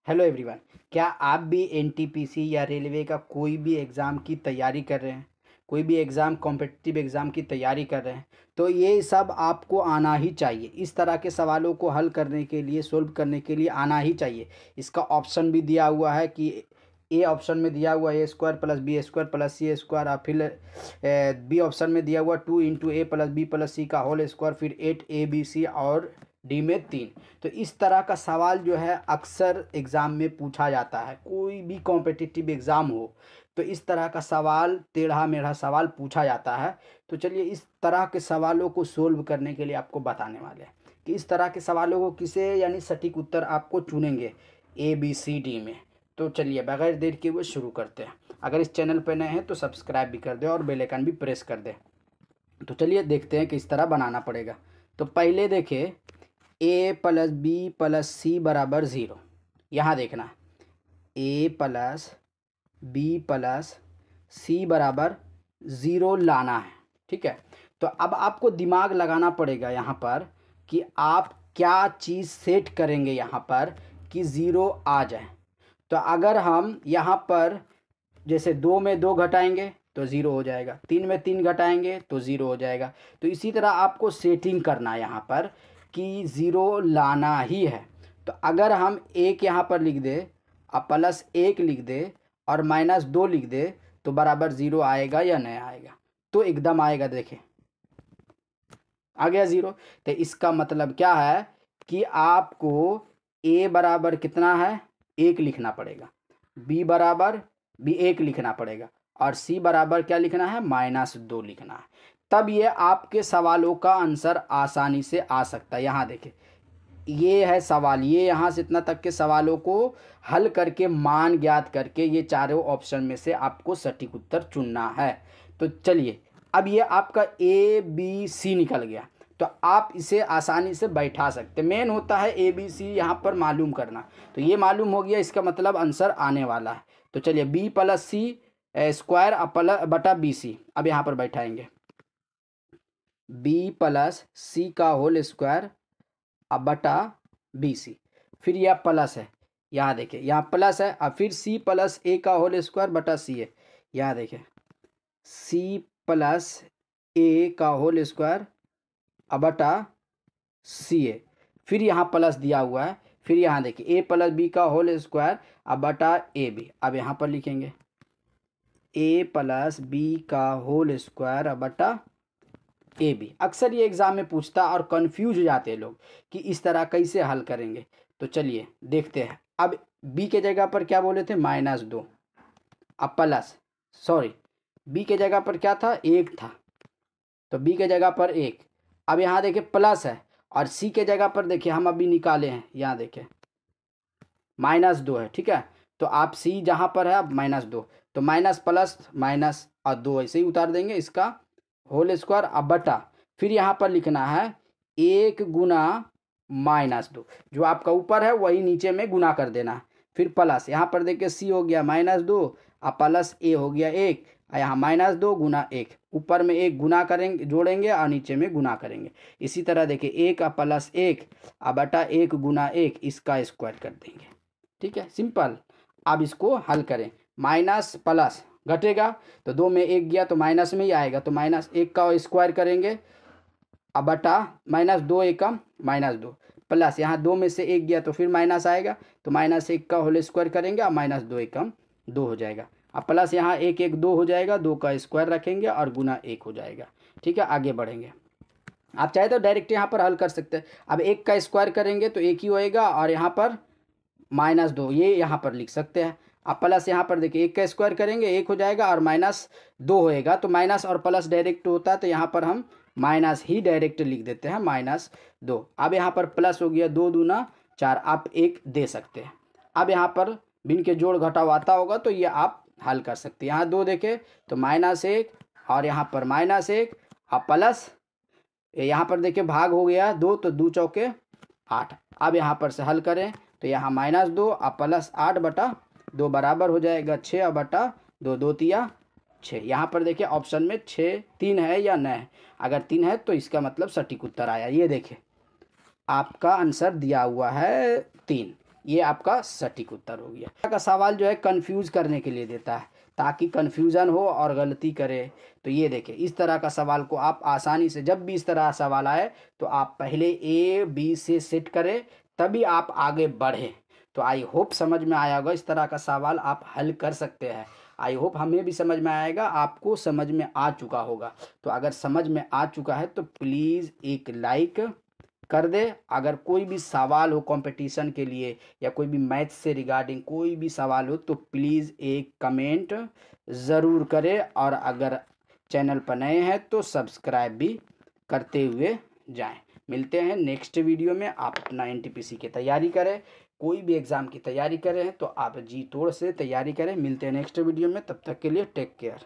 Hello everyone. क्या आप भी एनटीपीसी या रेलवे का कोई भी एग्ज़ाम की तैयारी कर रहे हैं, कोई भी एग्ज़ाम कॉम्पिटिटिव एग्ज़ाम की तैयारी कर रहे हैं, तो ये सब आपको आना ही चाहिए। इस तरह के सवालों को हल करने के लिए, सोल्व करने के लिए आना ही चाहिए। इसका ऑप्शन भी दिया हुआ है कि ए ऑप्शन में दिया हुआ A square plus B square plus C square, और फिर बी ऑप्शन में दिया हुआ 2 × A plus B plus C का होल स्क्वायर, फिर 8 ABC और डी में 3। तो इस तरह का सवाल जो है अक्सर एग्ज़ाम में पूछा जाता है। कोई भी कॉम्पिटिटिव एग्ज़ाम हो तो इस तरह का सवाल, टेढ़ा मेढ़ा सवाल पूछा जाता है। तो चलिए इस तरह के सवालों को सोल्व करने के लिए आपको बताने वाले हैं कि इस तरह के सवालों को किसे, यानी सटीक उत्तर आपको चुनेंगे ABCD में। तो चलिए बगैर देर के वो शुरू करते हैं। अगर इस चैनल पर नए हैं तो सब्सक्राइब भी कर दें और बेल आइकन भी प्रेस कर दें। तो चलिए देखते हैं किस तरह बनाना पड़ेगा। तो पहले देखिए, a प्लस बी प्लस सी बराबर 0। यहाँ देखना, a प्लस बी प्लस सी बराबर 0 लाना है। ठीक है, तो अब आपको दिमाग लगाना पड़ेगा यहाँ पर कि आप क्या चीज़ सेट करेंगे यहाँ पर कि 0 आ जाए। तो अगर हम यहाँ पर जैसे 2 में 2 घटाएंगे तो 0 हो जाएगा, 3 में 3 घटाएंगे तो 0 हो जाएगा। तो इसी तरह आपको सेटिंग करना है यहाँ पर कि 0 लाना ही है। तो अगर हम 1 यहाँ पर लिख दे और +1 लिख दे और -2 लिख दे तो बराबर 0 आएगा या नहीं आएगा? तो एकदम आएगा। देखें, आ गया 0। तो इसका मतलब क्या है कि आपको a बराबर कितना है, 1 लिखना पड़ेगा, b बराबर भी 1 लिखना पड़ेगा और c बराबर क्या लिखना है, -2 लिखना है। तब ये आपके सवालों का आंसर आसानी से आ सकता है। यहाँ देखें, ये है सवाल, ये यहाँ से इतना तक के सवालों को हल करके, मान ज्ञात करके, ये चारों ऑप्शन में से आपको सटीक उत्तर चुनना है। तो चलिए, अब ये आपका ABC निकल गया, तो आप इसे आसानी से बैठा सकते। मेन होता है ABC यहाँ पर मालूम करना। तो ये मालूम हो गया, इसका मतलब आंसर आने वाला है। तो चलिए B प्लस सी स्क्वायर बटा BC, अब यहाँ पर बैठाएंगे B प्लस सी का होल स्क्वायर अब बटा BC। फिर यह प्लस है, यहाँ देखिए यहाँ प्लस है, और फिर C प्लस A का होल स्क्वायर बटा C है। यहाँ देखिए C प्लस A का होल स्क्वायर अब बटा C है। फिर यहाँ प्लस दिया हुआ है, फिर यहाँ देखिए A प्लस B का होल स्क्वायर अब बटा AB। अब यहाँ पर लिखेंगे A प्लस B का होल स्क्वायर अब बटा AB। अक्सर ये एग्ज़ाम में पूछता और कंफ्यूज हो जाते हैं लोग कि इस तरह कैसे हल करेंगे। तो चलिए देखते हैं। अब B के जगह पर क्या बोले थे, -2, अब प्लस, सॉरी B के जगह पर क्या था, 1 था, तो B के जगह पर 1। अब यहाँ देखिए प्लस है, और C के जगह पर देखिए हम अभी निकाले हैं, यहाँ देखिए -2 है। ठीक है, तो आप C जहाँ पर है अब -2, तो माइनस प्लस माइनस और 2 ऐसे ही उतार देंगे, इसका होल स्क्वायर अब बटा, फिर यहाँ पर लिखना है 1 गुना -2, जो आपका ऊपर है वही नीचे में गुना कर देना है। फिर प्लस, यहाँ पर देखिए C हो गया -2 और प्लस A हो गया 1, और यहाँ -2 गुना 1, ऊपर में 1 गुना करेंगे, जोड़ेंगे और नीचे में गुना करेंगे। इसी तरह देखिए 1 प्लस 1 और बटा 1 गुना 1, इसका स्क्वायर कर देंगे। ठीक है, सिंपल। अब इसको हल करें, माइनस प्लस घटेगा तो 2 में 1 गया तो माइनस में ही आएगा, तो -1 का स्क्वायर करेंगे अब बटा -2 एकम -2 प्लस, यहाँ 2 में से 1 गया तो फिर माइनस आएगा, तो -1 का होल स्क्वायर करेंगे और -2 एकम 2 हो जाएगा। अब प्लस यहाँ 1 1 2 हो जाएगा, 2 का स्क्वायर रखेंगे और गुना 1 हो जाएगा। ठीक है, आगे बढ़ेंगे। आप चाहे तो डायरेक्ट यहाँ पर हल कर सकते हैं। अब 1 का स्क्वायर करेंगे तो 1 ही होएगा, और यहाँ पर -2 ये यहाँ पर लिख सकते हैं। अब प्लस यहाँ पर देखिए 1 का स्क्वायर करेंगे 1 हो जाएगा और -2 होएगा, तो माइनस और प्लस डायरेक्ट होता है, तो यहाँ पर हम माइनस ही डायरेक्ट लिख देते हैं, -2। अब यहाँ पर प्लस हो गया, 2 दूना 4, आप 1 दे सकते हैं। अब यहाँ पर भिन्न के जोड़ घटाव आता होगा तो ये आप हल कर सकते हैं। यहाँ 2 देखें तो -1 और यहाँ पर -1 और प्लस, यहाँ पर देखिए भाग हो गया 2, तो 2 चौके 8। अब यहाँ पर से हल करें तो यहाँ -2 और प्लस 8 बटा 2 बराबर हो जाएगा 6 और बटा 2, 2 तिया 6। यहाँ पर देखिए ऑप्शन में 3 है या नहीं है, अगर 3 है तो इसका मतलब सटीक उत्तर आया। ये देखिए आपका आंसर दिया हुआ है 3। ये आपका सटीक उत्तर हो गया। का सवाल जो है कंफ्यूज करने के लिए देता है, ताकि कंफ्यूजन हो और गलती करे। तो ये देखिए, इस तरह का सवाल को आप आसानी से, जब भी इस तरह सवाल आए तो आप पहले ए बी से सेट करें, तभी आप आगे बढ़ें। तो आई होप समझ में आया होगा, इस तरह का सवाल आप हल कर सकते हैं। आई होप हमें भी समझ में आएगा, आपको समझ में आ चुका होगा। तो अगर समझ में आ चुका है तो प्लीज़ एक लाइक कर दे। अगर कोई भी सवाल हो कंपटीशन के लिए या कोई भी मैथ से रिगार्डिंग कोई भी सवाल हो तो प्लीज़ एक कमेंट ज़रूर करें, और अगर चैनल पर नए हैं तो सब्सक्राइब भी करते हुए जाएं। मिलते हैं नेक्स्ट वीडियो में। आप अपना एनटीपीसी की तैयारी करें, कोई भी एग्ज़ाम की तैयारी करें तो आप जी तोड़ से तैयारी करें। मिलते हैं नेक्स्ट वीडियो में, तब तक के लिए टेक केयर।